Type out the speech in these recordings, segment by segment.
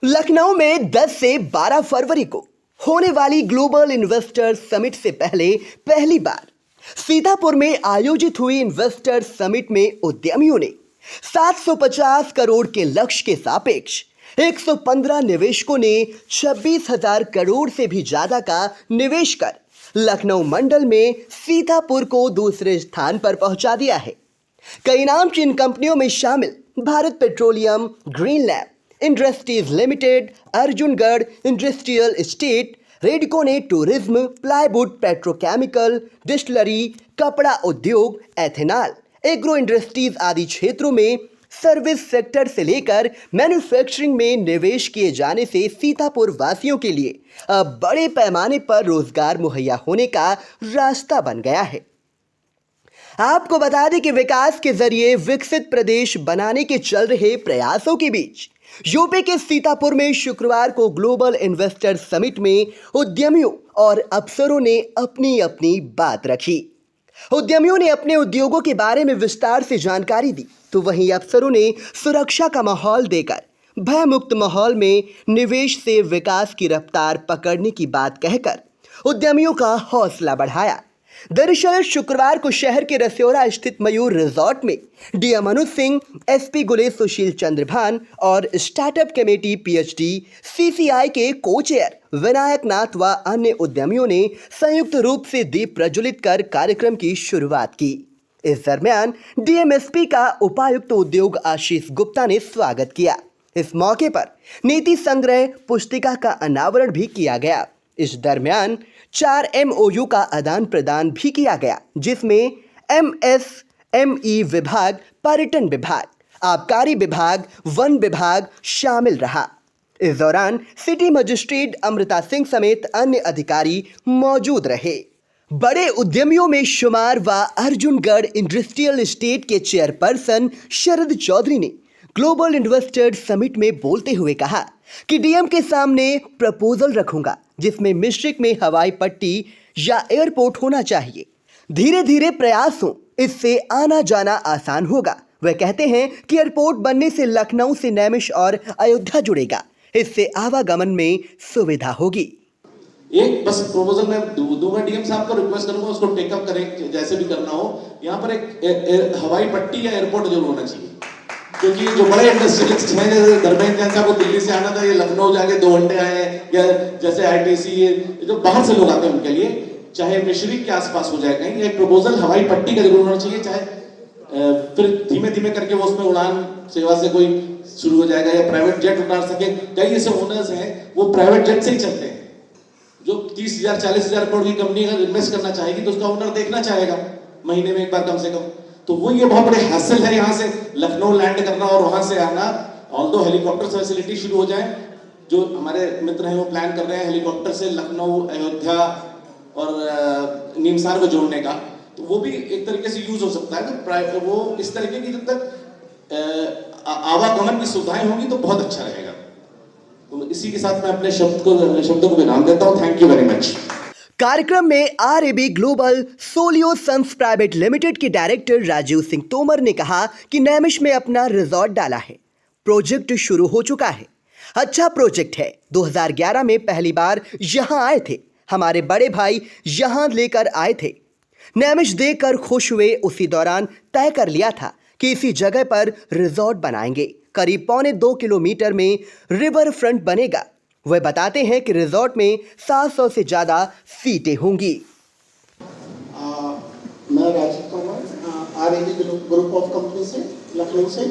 लखनऊ में 10 से 12 फरवरी को होने वाली ग्लोबल इन्वेस्टर समिट से पहली बार सीतापुर में आयोजित हुई इन्वेस्टर समिट में उद्यमियों ने 750 करोड़ के लक्ष्य के सापेक्ष 115 निवेशकों ने 26,000 करोड़ से भी ज्यादा का निवेश कर लखनऊ मंडल में सीतापुर को दूसरे स्थान पर पहुंचा दिया है। कई नामचीन कंपनियों में शामिल Bharat Petroleum, Green Lab Industries Limited, Arjungarh Industrial Estate, Redco ने टूरिज्म, प्लाईवुड, पेट्रोकेमिकल, डिस्टिलरी, कपड़ा उद्योग, एथेनॉल, एग्रो इंडस्ट्रीज आदि क्षेत्रों में सर्विस सेक्टर से लेकर मैन्युफैक्चरिंग में निवेश किए जाने से सीतापुर वासियों के लिए अब बड़े पैमाने पर रोजगार मुहैया होने का रास्ता बन गया है। आपको बता दें कि विकास के जरिए विकसित प्रदेश बनाने के चल रहे प्रयासों के बीच यूपी के सीतापुर में शुक्रवार को ग्लोबल इन्वेस्टर समिट में उद्यमियों और अफसरों ने अपनी अपनी बात रखी। उद्यमियों ने अपने उद्योगों के बारे में विस्तार से जानकारी दी, तो वहीं अफसरों ने सुरक्षा का माहौल देकर भयमुक्त माहौल में निवेश से विकास की रफ्तार पकड़ने की बात कहकर उद्यमियों का हौसला बढ़ाया। दरअसल शुक्रवार को शहर के रसियौरा स्थित मयूर रिजॉर्ट में डीएम अनुज सिंह, एसपी गुलेश सुशील चंद्रभान और स्टार्टअप कमेटी पीएचडी सीसीआई के को चेयर विनायक नाथ व अन्य उद्यमियों ने संयुक्त रूप से दीप प्रज्वलित कर कार्यक्रम की शुरुआत की। इस दरमियान डीएमएसपी का उपायुक्त उद्योग आशीष गुप्ता ने स्वागत किया। इस मौके पर नीति संग्रह पुस्तिका का अनावरण भी किया गया। इस दरमियान 4 MOU का आदान प्रदान भी किया गया, जिसमें MSME विभाग, पर्यटन विभाग, आबकारी विभाग, वन विभाग शामिल रहा। इस दौरान सिटी मजिस्ट्रेट अमृता सिंह समेत अन्य अधिकारी मौजूद रहे। बड़े उद्यमियों में शुमार व अर्जुनगढ़ इंडस्ट्रियल एस्टेट के चेयरपर्सन शरद चौधरी ने ग्लोबल इन्वेस्टर समिट में बोलते हुए कहा कि डीएम के सामने प्रपोजल रखूंगा जिसमें मिश्रिक में हवाई पट्टी या एयरपोर्ट होना चाहिए। धीरे धीरे प्रयास हो, इससे आना जाना आसान होगा। वह कहते हैं कि एयरपोर्ट बनने से लखनऊ से नैमिष और अयोध्या जुड़ेगा, इससे आवागमन में सुविधा होगी। एक बस प्रपोजल मैं दूंगा डीएम साहब को, रिक्वेस्ट करूंगा उसको टेकअप करें जैसे भी करना हो। यहाँ पर एक हवाई पट्टी या एयरपोर्ट जरूर होना चाहिए, क्योंकि जो बड़े इंडस्ट्रियलिस्ट हैं, जैसे धर्मेंद्र जैन साहब को दिल्ली से आना था, ये लखनऊ जाके 2 घंटे आए, या जैसे आईटीसी, ये जो बाहर से लोग आते हैं उनके लिए चाहे मिश्री के आसपास हो जाए कहीं, एक प्रपोजल हवाई पट्टी का जरूर होना चाहिए। चाहे फिर धीमे धीमे करके वो उसमें उड़ान सेवा से कोई शुरू हो जाएगा, या प्राइवेट जेट उतार सके। कई ऐसे ओनर्स हैं वो प्राइवेट जेट से ही चलते हैं। जो 30,000 40,000 करोड़ की कंपनी अगर इन्वेस्ट करना चाहेगी तो उसका ओनर देखना चाहेगा महीने में एक बार कम से कम। तो वो ये बहुत बड़े हासिल है यहाँ से लखनऊ लैंड करना और वहां से आना। ऑल्दो हेलीकॉप्टर फैसिलिटी शुरू हो जाए, जो हमारे मित्र हैं वो प्लान कर रहे हैं हेलीकॉप्टर से लखनऊ, अयोध्या और नीमसार को जोड़ने का, तो वो भी एक तरीके से यूज हो सकता है। तो वो इस तरीके की जब तक आवागमन की सुविधाएं होंगी तो बहुत अच्छा रहेगा। तो इसी के साथ मैं अपने शब्दों को विराम देता हूँ। Thank you very much. कार्यक्रम में आरएबी ग्लोबल सोलियो सन्स प्राइवेट लिमिटेड के डायरेक्टर राजीव सिंह तोमर ने कहा कि नैमिष में अपना रिजॉर्ट डाला है, प्रोजेक्ट शुरू हो चुका है, अच्छा प्रोजेक्ट है। 2011 में पहली बार यहां आए थे, हमारे बड़े भाई यहां लेकर आए थे, नैमिष देखकर खुश हुए। उसी दौरान तय कर लिया था कि इसी जगह पर रिजॉर्ट बनाएंगे। करीब 1.25 किलोमीटर में रिवर फ्रंट बनेगा। वह बताते हैं कि रिजॉर्ट में 700 से ज्यादा सीटें होंगी। मैं Rajiv Tomar, RAB group of company से लखनऊ से,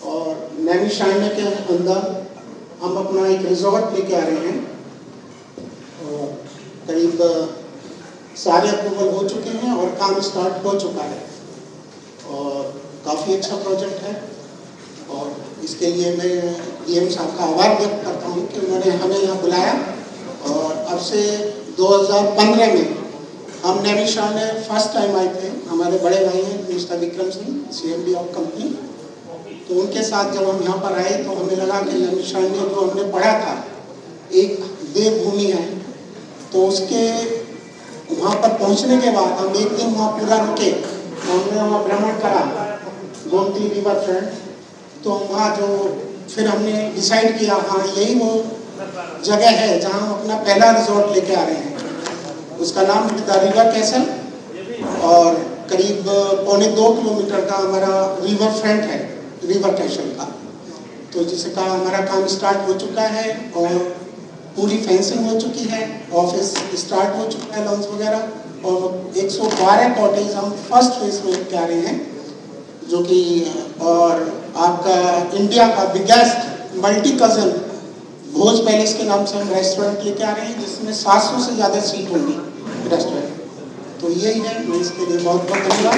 और नैमिषारण्य के अंदर हम अपना एक रिजॉर्ट लेके आ रहे हैं। और करीब सारे अप्रूवल हो चुके हैं और काम स्टार्ट हो चुका है, और काफ़ी अच्छा प्रोजेक्ट है। और इसके लिए मैं डीएम साहब का आभार व्यक्त करता हूँ कि उन्होंने हमें यहाँ बुलाया। और अब से 2015 में हम नैमिषारण्य फर्स्ट टाइम आए थे। हमारे बड़े भाई हैं mister Vikram Singh, CMD of company, तो उनके साथ जब हम यहाँ पर आए तो हमें लगा कि नैमिषारण्य जो हमने पढ़ा था एक देवभूमि है, तो उसके वहाँ पर पहुँचने के बाद हम एक दिन वहाँ पूरा रुके, हमने वहाँ भ्रमण करा गोमती रिवर फ्रंट। तो वहाँ जो फिर हमने डिसाइड किया हाँ यही वो जगह है जहाँ हम अपना पहला रिजॉर्ट लेके आ रहे हैं। उसका नाम है द रिवर कैसल और करीब 1.25 किलोमीटर का हमारा रिवर फ्रंट है रिवर कैसल का। तो जिसे कहा हमारा काम स्टार्ट हो चुका है और पूरी फेंसिंग हो चुकी है, ऑफिस स्टार्ट हो चुका है, लॉन्च वगैरह, और 112 कॉटेज हम फर्स्ट फेज में लेके आ रहे हैं जो कि और आपका इंडिया का बिगेस्ट मल्टी कजन भोज पैलेस के नाम से हम रेस्टोरेंट लेके आ रहे हैं जिसमें 700 से ज़्यादा सीट होंगी रेस्टोरेंट। तो यही है, मैं इसके लिए बहुत बहुत धन्यवाद।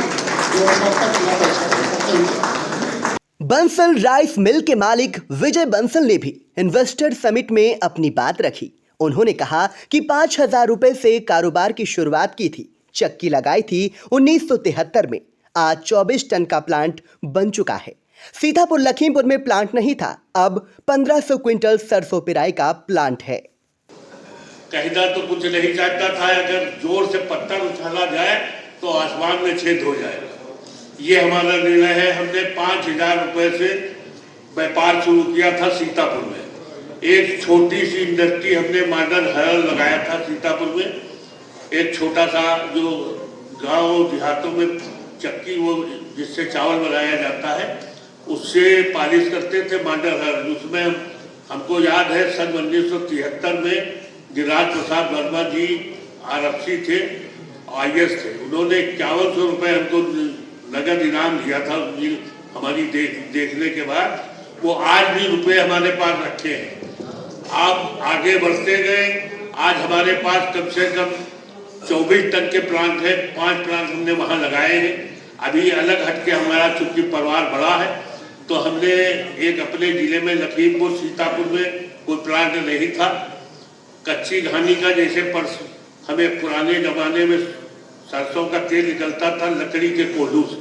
बंसल राइस मिल के मालिक विजय बंसल ने भी इन्वेस्टर समिट में अपनी बात रखी। उन्होंने कहा कि 5,000 रुपए से कारोबार की शुरुआत की थी, चक्की लगाई थी 1973 में। आज 24 टन का प्लांट बन चुका है। सीतापुर लखीमपुर में प्लांट नहीं था, अब 1500 क्विंटल सरसों पिराई का प्लांट है। कहना तो कुछ नहीं चाहता था, अगर जोर से पत्थर उछाला जाए तो आसमान में छेद हो जाएगा। ये हमारा निर्णय है। हमने 5,000 रुपए से व्यापार शुरू किया था सीतापुर में। एक छोटी सी इंडस्ट्री हमने मॉडर्न हल लगाया था सीतापुर में। एक छोटा सा जो गांव देहातों में चक्की वो जिससे चावल बनाया जाता है उससे पालिश करते थे मॉडर्न हल। उसमें हमको याद है सन 1973 में गिरिराज प्रसाद वर्मा जी आरक्षी थे, IAS थे। उन्होंने 5100 रुपये हमको नगद इनाम दिया था हमारी देखने के बाद। वो आज भी रुपए हमारे पास रखे हैं। आप आगे बढ़ते गए, आज हमारे पास कम से कम 24 टन के प्लांट है। 5 प्लांट हमने वहाँ लगाए हैं। अभी अलग हटके हमारा चूंकि परिवार बड़ा है तो हमने एक अपने जिले में लखीमपुर सीतापुर में कोई प्लांट नहीं था। कच्ची घानी का जैसे हमें पुराने जमाने में सरसों का तेल निकलता था लकड़ी के कोल्हू से,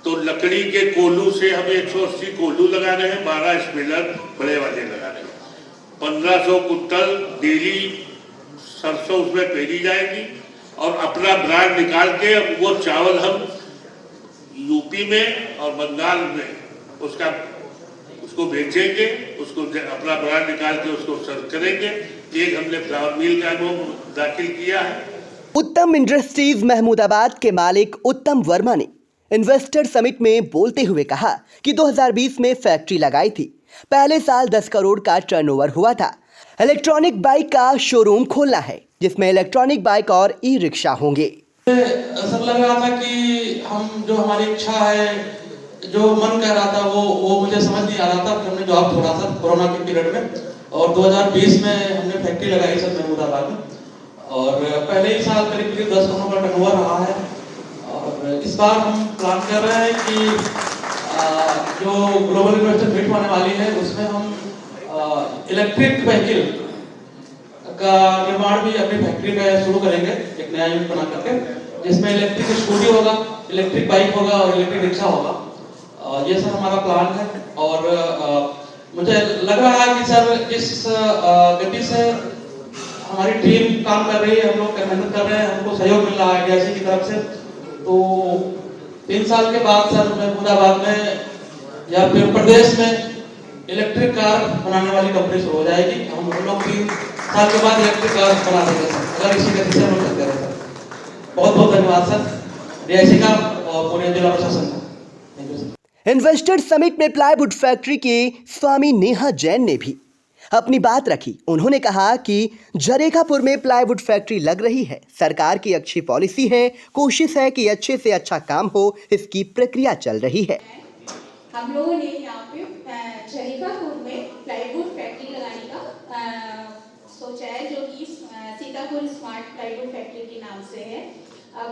तो लकड़ी के कोल्हू से हमें 180 कोल्हू लगा रहे हैं, 12 स्पेलर बड़े वाले लगा रहे हैं। 1500 कुंटल डेली सरसों उसमें पेरी जाएगी और अपना ब्रांड निकाल के वो चावल हम यूपी में और बंगाल में उसको बेचेंगे, उसको अपना ब्रांड निकाल के उसको सर्व करेंगे। एक हमने फ्लावर मिल का वो दाखिल किया है। उत्तम इंडस्ट्रीज महमूदाबाद के मालिक उत्तम वर्मा ने इन्वेस्टर समिट में बोलते हुए कहा कि 2020 में फैक्ट्री लगाई थी। पहले साल 10 करोड़ का टर्नओवर हुआ था। इलेक्ट्रॉनिक बाइक का शोरूम खोलना है जिसमें इलेक्ट्रॉनिक बाइक और ई रिक्शा होंगे। सब लग रहा था कि हम जो हमारी इच्छा है, जो मन कर रहा था वो मुझे समझ नहीं आ रहा था। हमने जॉब छोड़ा था कोरोना के पीरियड में और 2020 में हमने फैक्ट्री लगाई सर महमूदाबाद में और पहले ही साल करीब 10 करोड़ का टर्नओवर रहा है। और इस बार हम प्लान कर रहे हैं कि जो ग्लोबल इन्वेस्टर मीट होने वाली है उसमें हम इलेक्ट्रिक व्हीकल का निर्माण भी अपनी फैक्ट्री में शुरू करेंगे, एक नया यूनिट बना करके, जिसमें इलेक्ट्रिक स्कूटी होगा, इलेक्ट्रिक बाइक होगा और इलेक्ट्रिक रिक्शा होगा। ये सर हमारा प्लान है और मुझे लग रहा है कि सर जिस गति से हमारी टीम काम कर रही है, हम लोग मेहनत कर रहे हैं, हमको सहयोग मिल रहा है डीआईसी की तरफ से, तो 3 साल के बाद सर महमूदाबाद में या फिर प्रदेश में इलेक्ट्रिक कार बनाने वाली कंपनी शुरू हो जाएगी। हम लोग 3 साल के बाद इलेक्ट्रिक कार बना देंगे सर, अगर इसी गति से हम लोग करते रहे सर। बहुत बहुत धन्यवाद सर डीआईसी का और पूरे जिला प्रशासन का। Thank you sir. Investor summit में प्लाईवुड फैक्ट्री के स्वामी नेहा जैन ने भी अपनी बात रखी। उन्होंने कहा कि जरेखापुर में प्लाईवुड फैक्ट्री लग रही है। सरकार की अच्छी पॉलिसी है, कोशिश है कि अच्छे से अच्छा काम हो, इसकी प्रक्रिया चल रही है। हम लोगों ने यहाँ पे जरेखापुर में प्लाईवुड फैक्ट्री लगाने का सोचा है, जो कि सीतापुर स्मार्ट प्लाईवुड फैक्ट्री के नाम से है। अब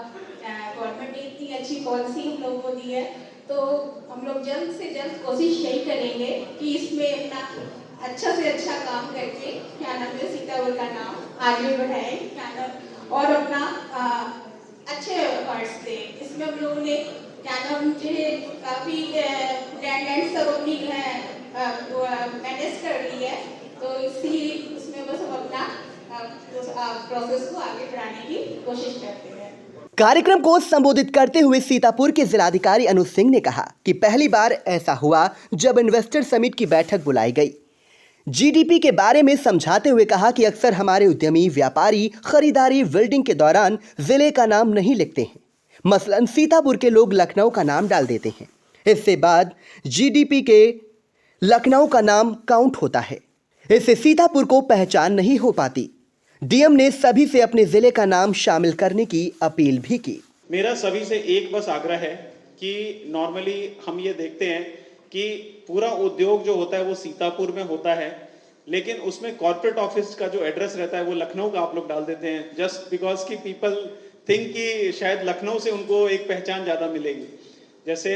गवर्नमेंट ने इतनी अच्छी पॉलिसी हम लोगों को दी है, तो हम लोग जल्द से जल्द कोशिश यही करेंगे कि इसमें अपना अच्छा से अच्छा काम करके क्या नाम है सीतापुर का नाम आगे बढ़ाएं, क्या नाम और अपना अच्छे अवार्ड्स दें। इसमें हम लोगों ने क्या नाम मुझे काफ़ी ब्रांड सब अपनी मैनेज कर ली है, तो उसमें बस हम अपना प्रोसेस को आगे बढ़ाने की कोशिश करते हैं। कार्यक्रम को संबोधित करते हुए सीतापुर के जिलाधिकारी अनुज सिंह ने कहा कि पहली बार ऐसा हुआ जब इन्वेस्टर समिट की बैठक बुलाई गई। जीडीपी के बारे में समझाते हुए कहा कि अक्सर हमारे उद्यमी व्यापारी खरीदारी बिल्डिंग के दौरान जिले का नाम नहीं लिखते हैं। मसलन सीतापुर के लोग लखनऊ का नाम डाल देते हैं। इससे बाद जीडीपी के लखनऊ का नाम काउंट होता है। इससे सीतापुर को पहचान नहीं हो पाती। डीएम ने सभी से अपने जिले का नाम शामिल करने की अपील भी की। मेरा सभी से एक बस आग्रह है कि नॉर्मली हम ये देखते हैं कि पूरा उद्योग जो होता है वो सीतापुर में होता है, लेकिन उसमें कॉर्पोरेट ऑफिस का जो एड्रेस रहता है वो लखनऊ का आप लोग डाल देते हैं, जस्ट बिकॉज कि पीपल थिंक कि शायद लखनऊ से उनको एक पहचान ज़्यादा मिलेगी। जैसे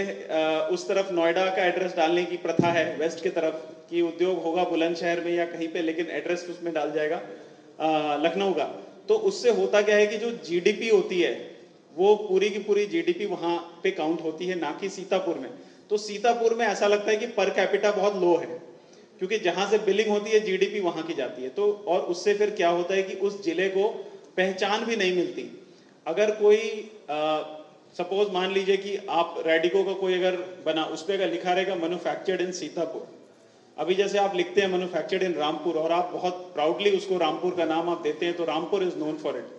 उस तरफ नोएडा का एड्रेस डालने की प्रथा है वेस्ट की तरफ, कि उद्योग होगा बुलंदशहर में या कहीं पे, लेकिन एड्रेस उसमें डाल जाएगा लखनऊ का। तो उससे होता क्या है कि जो जीडीपी होती है वो पूरी की पूरी जीडीपी वहाँ पे काउंट होती है, ना कि सीतापुर में। तो सीतापुर में ऐसा लगता है कि पर कैपिटा बहुत लो है, क्योंकि जहाँ से बिलिंग होती है जीडीपी वहाँ की जाती है। तो और उससे फिर क्या होता है कि उस जिले को पहचान भी नहीं मिलती। अगर कोई सपोज मान लीजिए कि आप रेडिको का कोई अगर बना, उस पर अगर लिखा रहेगा मैन्युफैक्चर्ड इन सीतापुर, अभी जैसे आप लिखते हैं मैन्युफैक्चर्ड इन रामपुर और आप बहुत प्राउडली उसको रामपुर का नाम आप देते हैं, तो Rampur is known for it.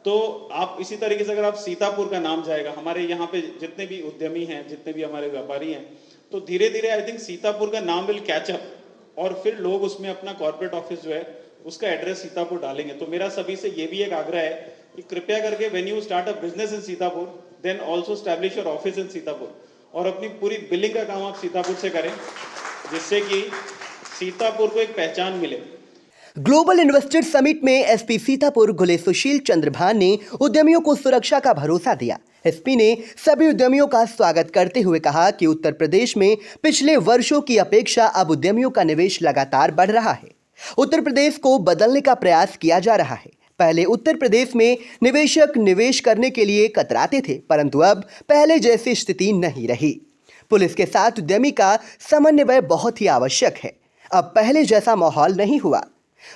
तो आप इसी तरीके से अगर आप सीतापुर का नाम जाएगा, हमारे यहाँ पे जितने भी उद्यमी हैं, जितने भी हमारे व्यापारी हैं, तो धीरे धीरे आई थिंक सीतापुर का नाम विल कैच अप, और फिर लोग उसमें अपना कॉर्पोरेट ऑफिस जो है उसका एड्रेस सीतापुर डालेंगे। तो मेरा सभी से ये भी एक आग्रह है कि कृपया करके when you start a business in Sitapur, then also establish your office in Sitapur, और अपनी पूरी बिलिंग का काम आप सीतापुर से करें, जिससे कि सीतापुर को एक पहचान मिले। ग्लोबल इन्वेस्टर समिट में एसपी सीतापुर गुले सुशील चंद्रभान ने उद्यमियों को सुरक्षा का भरोसा दिया। एसपी ने सभी उद्यमियों का स्वागत करते हुए कहा कि उत्तर प्रदेश में पिछले वर्षों की अपेक्षा अब उद्यमियों का निवेश लगातार बढ़ रहा है। उत्तर प्रदेश को बदलने का प्रयास किया जा रहा है। पहले उत्तर प्रदेश में निवेशक निवेश करने के लिए कतराते थे, परंतु अब पहले जैसी स्थिति नहीं रही। पुलिस के साथ उद्यमी का समन्वय बहुत ही आवश्यक है। अब पहले जैसा माहौल नहीं हुआ।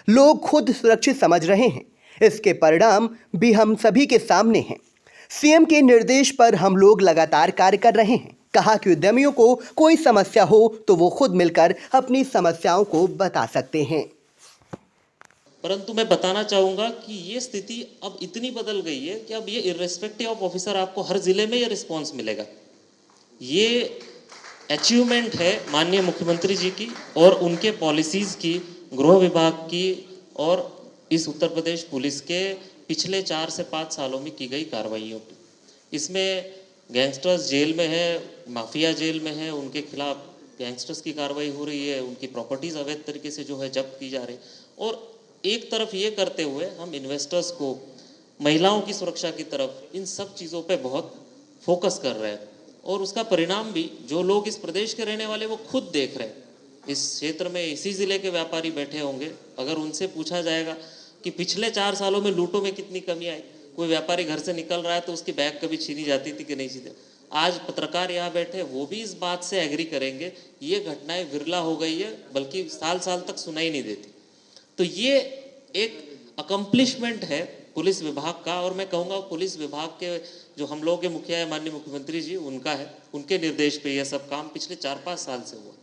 लोग खुद सुरक्षित समझ रहे हैं। इसके परिणाम भी हम सभी के सामने हैं। सीएम के निर्देश पर हम लोग लगातार कार्य कर रहे हैं। कहा कि उद्यमियों को कोई समस्या हो तो वो खुद मिलकर अपनी समस्याओं को बता सकते हैं। परंतु मैं बताना चाहूँगा कि ये स्थिति अब इतनी बदल गई है कि अब ये इर्रेस्पेक्टिव ऑफ ऑफिसर आपको हर ज़िले में ये रिस्पॉन्स मिलेगा। ये अचीवमेंट है माननीय मुख्यमंत्री जी की और उनके पॉलिसीज़ की, गृह विभाग की और इस उत्तर प्रदेश पुलिस के पिछले 4 से 5 सालों में की गई कार्रवाइयों की। इसमें गैंगस्टर्स जेल में है, माफिया जेल में है, उनके खिलाफ गैंगस्टर्स की कार्रवाई हो रही है, उनकी प्रॉपर्टीज़ अवैध तरीके से जो है जब्त की जा रही है। और एक तरफ ये करते हुए हम इन्वेस्टर्स को, महिलाओं की सुरक्षा की तरफ, इन सब चीज़ों पे बहुत फोकस कर रहे हैं। और उसका परिणाम भी जो लोग इस प्रदेश के रहने वाले वो खुद देख रहे हैं। इस क्षेत्र में इसी ज़िले के व्यापारी बैठे होंगे, अगर उनसे पूछा जाएगा कि पिछले 4 सालों में लूटों में कितनी कमी आई, कोई व्यापारी घर से निकल रहा है तो उसकी बैग कभी छीनी जाती थी कि नहीं छीनी। आज पत्रकार यहाँ बैठे, वो भी इस बात से एग्री करेंगे, ये घटनाएं विरला हो गई है, बल्कि साल साल तक सुनाई नहीं देती। तो ये एक अकम्पलिशमेंट है पुलिस विभाग का, और मैं कहूँगा पुलिस विभाग के जो हम लोगों के मुखिया है माननीय मुख्यमंत्री जी, उनका है, उनके निर्देश पे यह सब काम पिछले 4-5 साल से हुआ।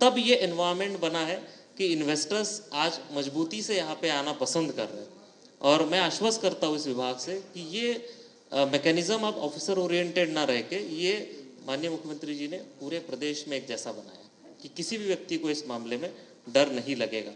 तब ये एनवायरनमेंट बना है कि इन्वेस्टर्स आज मजबूती से यहाँ पे आना पसंद कर रहे हैं। और मैं आश्वस्त करता हूँ इस विभाग से कि ये मैकेनिज्म अब ऑफिसर ओरिएंटेड ना रह के ये माननीय मुख्यमंत्री जी ने पूरे प्रदेश में एक जैसा बनाया कि किसी भी व्यक्ति को इस मामले में डर नहीं लगेगा।